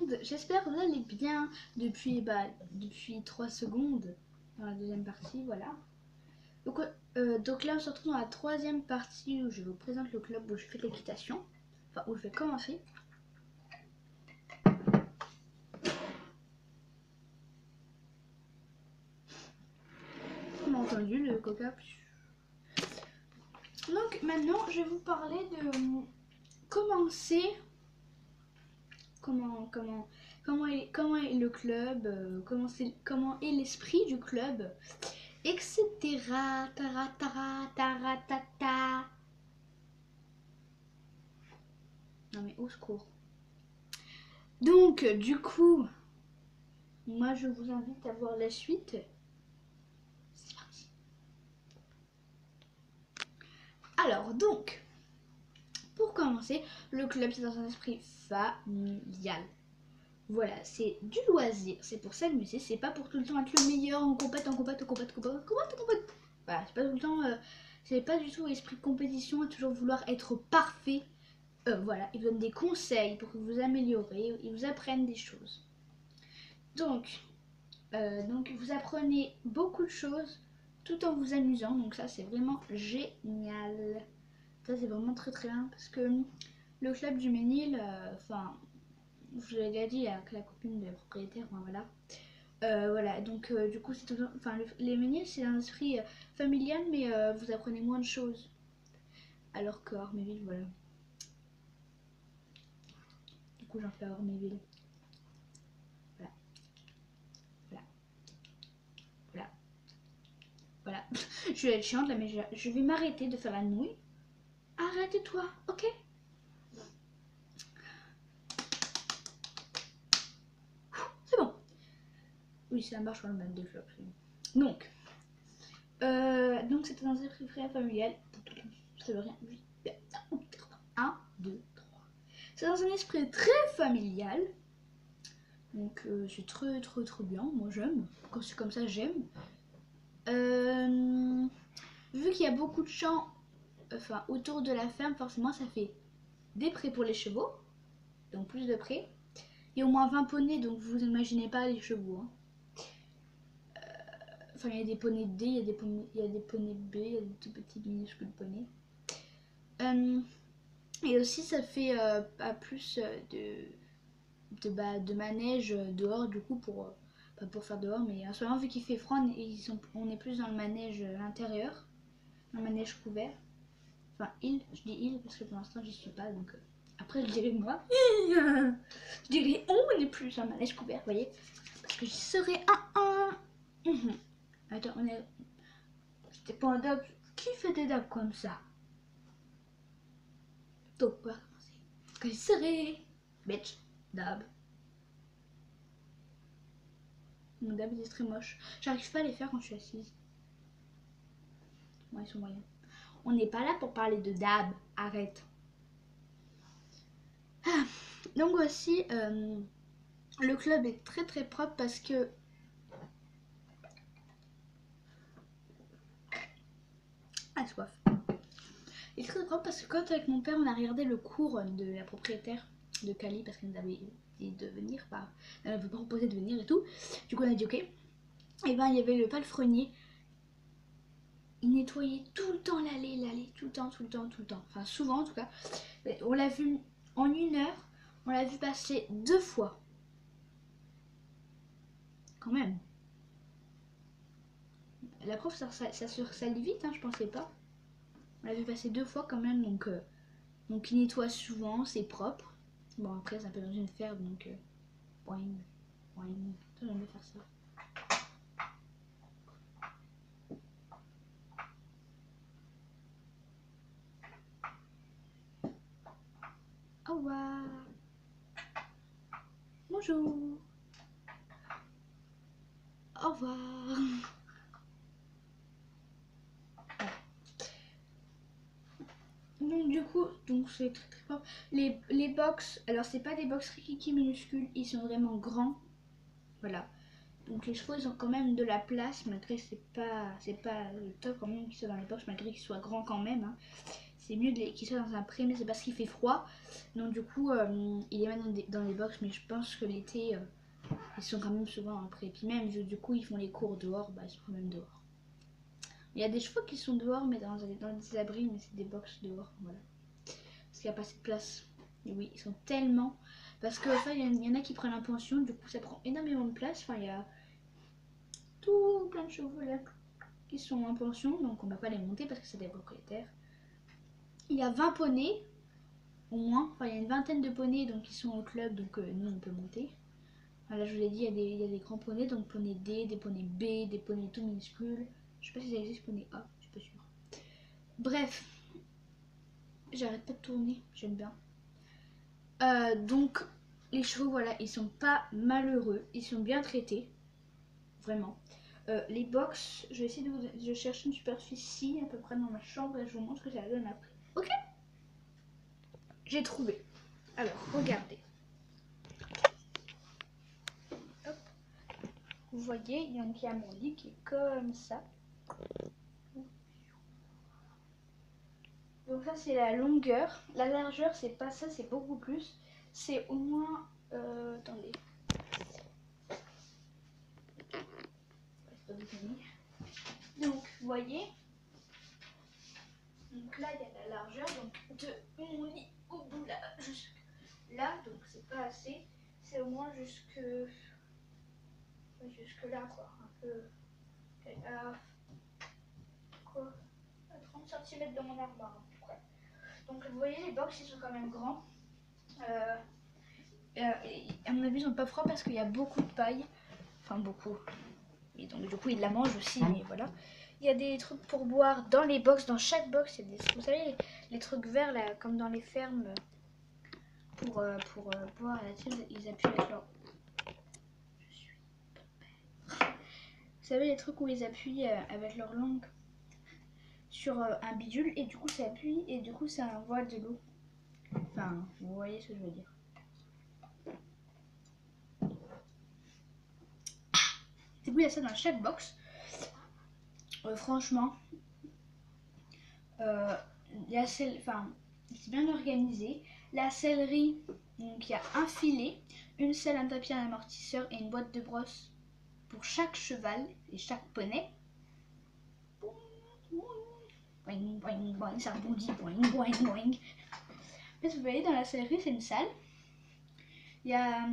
monde, j'espère que vous allez bien depuis 3 secondes dans la deuxième partie, voilà. Donc là on se retrouve dans la troisième partie où je vous présente le club où je fais de l'équitation, enfin où je vais commencer. On a entendu le coca. Donc maintenant je vais vous parler de commencer. Comment est le club, comment est l'esprit du club, etc. Taratata. Non mais au secours. Donc du coup, moi je vous invite à voir la suite. C'est parti. Alors donc, pour commencer, le club c'est dans un esprit familial. Voilà, c'est du loisir, c'est pour s'amuser, c'est pas pour tout le temps être le meilleur en compète. Voilà, c'est pas tout le temps, c'est pas du tout esprit de compétition, à toujours vouloir être parfait. Voilà, ils vous donnent des conseils pour que vous améliorez, ils vous apprennent des choses. Donc vous apprenez beaucoup de choses tout en vous amusant, donc ça c'est vraiment génial. Ça c'est vraiment très très bien parce que le club du Ménil, je l'ai déjà dit avec la copine de la propriétaire, voilà. Voilà, donc du coup, c'est tout, les Ménil, c'est un esprit familial, mais vous apprenez moins de choses. Alors que Orméville, voilà. Du coup, j'en fais à Orméville. Voilà. Voilà. Voilà. Voilà. Je vais être chiante là, mais je vais m'arrêter de faire la nouille. Arrête-toi, ok? C'est bon. Oui, ça marche sur le même défaut. Donc c'est un esprit très familial. Ça veut rien. 1, 2, 3. C'est dans un esprit très familial. Donc c'est très très très bien. Moi j'aime. Quand c'est comme ça, j'aime. Vu qu'il y a beaucoup de champs autour de la ferme, forcément ça fait des prés pour les chevaux. Donc plus de prés. Il y a au moins 20 poneys, donc vous imaginez pas les chevaux. Hein. Enfin, il y a des poneys D, il y a des poneys B, il y a des tout petits minuscules poneys. Et aussi, ça fait pas plus de manège dehors, du coup, pas pour faire dehors, mais en ce moment, vu qu'il fait froid, on est plus dans le manège intérieur, dans le manège couvert. Enfin, je dis il parce que pour l'instant, j'y suis pas, donc après, je dirais moi. Je dirais on est plus dans le manège couvert, vous voyez, parce que j'y serai Attends, c'était pas un dab. Qui fait des dabs comme ça? Donc, on va commencer. Que je serai. Bitch. Dab. Mon dab il est très moche. J'arrive pas à les faire quand je suis assise. Moi, ils sont moyens. On n'est pas là pour parler de dab. Arrête. Ah. Donc voici. Le club est très très propre parce que. Ah, soif. Il est très propre parce que quand avec mon père on a regardé le cours de la propriétaire de Cali parce qu'elle nous avait dit de venir, elle avait proposé de venir et tout. Du coup on a dit ok. Et ben il y avait le palefrenier. Il nettoyait tout le temps l'allée, tout le temps. Enfin souvent en tout cas. On l'a vu en 1 heure, on l'a vu passer 2 fois. Quand même. La prof ça lit vite, hein, je pensais pas. On l'a vu passer 2 fois quand même, donc il nettoie souvent, c'est propre. Bon après c'est un peu dans une ferme, donc boing. J'aime bien faire ça. Au revoir. Bonjour. Au revoir. Donc du coup, c'est très très fort. Les box, alors c'est pas des box rikiki minuscules, ils sont vraiment grands. Voilà. Donc les chevaux ils ont quand même de la place, malgré c'est pas le top quand même qu'ils soient dans les box, malgré qu'ils soient grands quand même. Hein. c'est mieux qu'ils soient dans un pré, mais c'est parce qu'il fait froid. Donc du coup, il les met dans les box, mais je pense que l'été, ils sont quand même souvent en pré. Puis même, du coup, ils font les cours dehors, bah ils sont quand même dehors. Il y a des chevaux qui sont dehors, mais dans des abris, mais c'est des box dehors, voilà. Parce qu'il n'y a pas assez de place. Et oui, ils sont tellement... Parce que enfin, il y en a qui prennent en pension, du coup ça prend énormément de place. Enfin, il y a tout plein de chevaux là qui sont en pension, donc on ne va pas les monter parce que c'est des propriétaires. Il y a 20 poneys, au moins. Enfin, il y a une vingtaine de poneys donc, qui sont au club, donc nous on peut monter. Enfin, là je vous l'ai dit, il y a des grands poneys, donc poney D, des poneys B, des poneys tout minuscules. Je sais pas si ça existe, poney A, je suis pas sûre. Bref, j'arrête pas de tourner, j'aime bien. Donc les chevaux, voilà, ils sont pas malheureux, ils sont bien traités, vraiment. Les box, je vais essayer de je cherche une superficie à peu près dans ma chambre et je vous montre ce que ça donne après. Ok, j'ai trouvé. Alors regardez. Hop. Vous voyez, il y a mon lit qui est comme ça. Donc ça c'est la longueur. La largeur c'est pas ça, c'est beaucoup plus. C'est au moins... attendez. Donc vous voyez. Donc là il y a la largeur. Donc de mon lit au bout là, jusque là. Donc c'est pas assez. C'est au moins jusque là quoi. Un peu... quoi, à 30 cm dans mon armoire. Donc vous voyez les box ils sont quand même grands. À mon avis ils sont pas froids parce qu'il y a beaucoup de paille. Enfin beaucoup. Et donc du coup ils la mangent aussi, mais voilà. Il y a des trucs pour boire dans les box, dans chaque box. Il y a des, vous savez les trucs verts là, comme dans les fermes pour boire la tire, ils appuient avec leur... Vous savez les trucs où ils appuient avec leur langue sur un bidule et du coup ça appuie et du coup ça envoie de l'eau. Enfin, vous voyez ce que je veux dire. Du coup, il y a ça dans chaque box. Franchement, c'est bien organisé. La sellerie, donc il y a un filet, une selle, un tapis, un amortisseur et une boîte de brosse pour chaque cheval et chaque poney. Boing, boing, boing, ça rebondit, boing, boing, boing. En fait, vous voyez, dans la sellerie, c'est une salle. Il y a...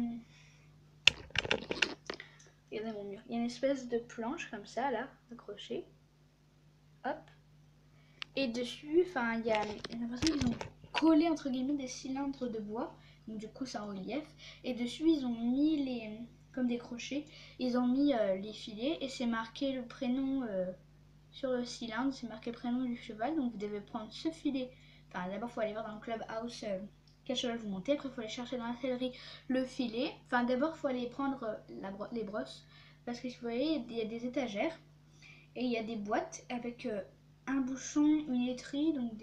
regardez mon mur. Il y a une espèce de planche comme ça, là, accrochée. Hop. Et dessus, enfin, il y a l'impression qu'ils ont collé entre guillemets des cylindres de bois. Donc du coup, c'est en relief. Et dessus, ils ont mis comme des crochets, ils ont mis les filets et c'est marqué le prénom sur le cylindre. C'est marqué le prénom du cheval. Donc vous devez prendre ce filet. Enfin, d'abord, il faut aller voir dans le clubhouse quel cheval vous montez. Après, il faut aller chercher dans la sellerie le filet. Enfin, d'abord, il faut aller prendre les brosses. Parce que vous voyez, il y a des étagères. Et il y a des boîtes avec un bouchon, une étrie, donc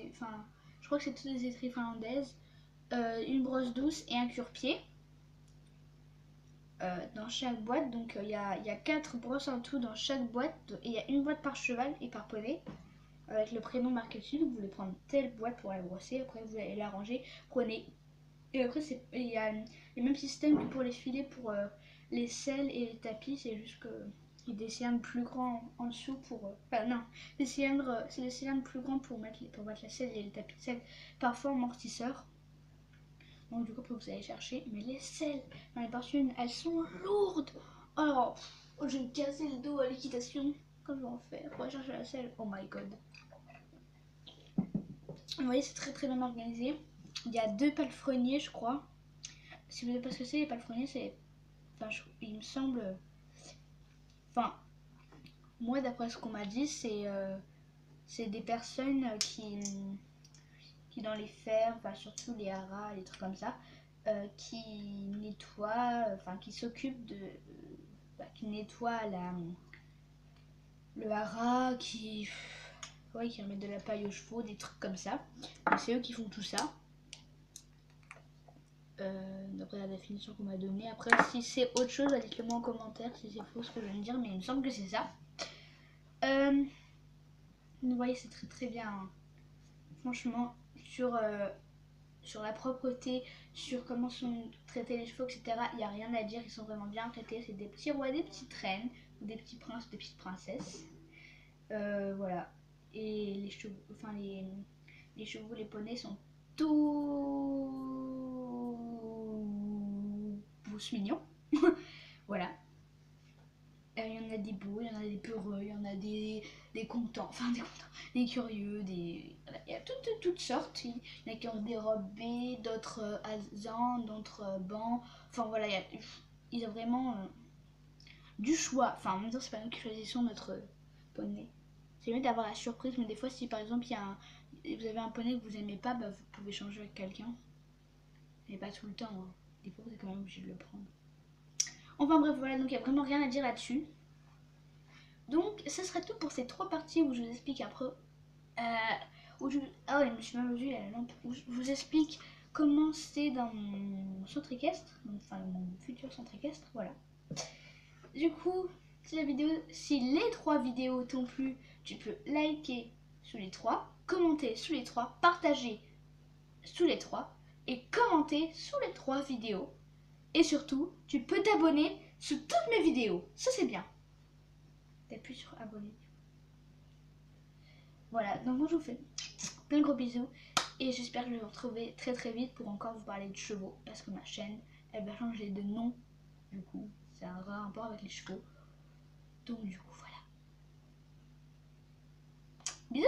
je crois que c'est toutes des étries finlandaises, une brosse douce et un cure-pied dans chaque boîte. Donc il y a 4 brosses en tout dans chaque boîte et il y a une boîte par cheval et par poney avec le prénom marqué dessus. Donc vous voulez prendre telle boîte pour la brosser, après vous allez la ranger, prenez. Et après il y a le même système que pour les filets pour les selles et les tapis, c'est juste que il y a des cylindres plus grands en dessous pour... enfin non, c'est des cylindres plus grands pour mettre la selle et les tapis de selle, parfois amortisseurs. Donc du coup après vous allez chercher, mais les selles dans les parfums elles sont lourdes. Alors, je vais me casser le dos à l'équitation. Quand je vais en faire pour aller chercher la selle, oh my god. Vous voyez c'est très très bien organisé. Il y a 2 palefreniers je crois. Si vous savez pas ce que c'est les palefreniers, c'est... enfin il me semble... enfin... moi, d'après ce qu'on m'a dit, c'est des personnes qui dans les fermes, enfin, surtout les haras, les trucs comme ça, qui nettoient, enfin qui s'occupent de... qui nettoient le hara, qui remettent de la paille aux chevaux, des trucs comme ça. Et c'est eux qui font tout ça. D'après la définition qu'on m'a donnée. Après, si c'est autre chose, dites-le moi en commentaire si c'est faux ce que je viens de dire, mais il me semble que c'est ça. Vous voyez, c'est très très bien. Hein. Franchement, sur la propreté, sur comment sont traités les chevaux, etc. Il n'y a rien à dire, ils sont vraiment bien traités. C'est des petits rois, des petites reines, des petits princes, des petites princesses. Voilà. Et les chevaux, enfin les chevaux, les poneys sont tous mignons. Voilà. Il y en a des beaux, il y en a des peureux, il y en a des contents, des curieux, il y a toutes sortes. Il y en a qui ont des robes B, d'autres azans, d'autres bancs. Enfin voilà, il y a vraiment du choix. Enfin en même temps, c'est pas nous qui choisissons notre poney. C'est mieux d'avoir la surprise, mais des fois, si par exemple vous avez un poney que vous aimez pas, bah, vous pouvez changer avec quelqu'un. Mais pas tout le temps, hein. Des fois, vous êtes quand même obligé de le prendre. Enfin bref, voilà, donc il n'y a vraiment rien à dire là-dessus. Donc, ce serait tout pour ces 3 parties où je vous explique après. Ah ouais, je me suis même vue à la lampe. Où je vous explique comment c'est dans mon centre équestre. Enfin, mon futur centre équestre, voilà. Du coup, si les 3 vidéos t'ont plu, tu peux liker sous les 3, commenter sous les 3, partager sous les 3 et commenter sous les 3 vidéos. Et surtout, tu peux t'abonner sous toutes mes vidéos. Ça, c'est bien. T'appuies sur abonner. Voilà, donc moi je vous fais plein de gros bisous et j'espère que je vais vous retrouver très très vite pour encore vous parler de chevaux parce que ma chaîne elle va changer de nom, du coup ça a un rapport avec les chevaux, donc du coup voilà. Bisous.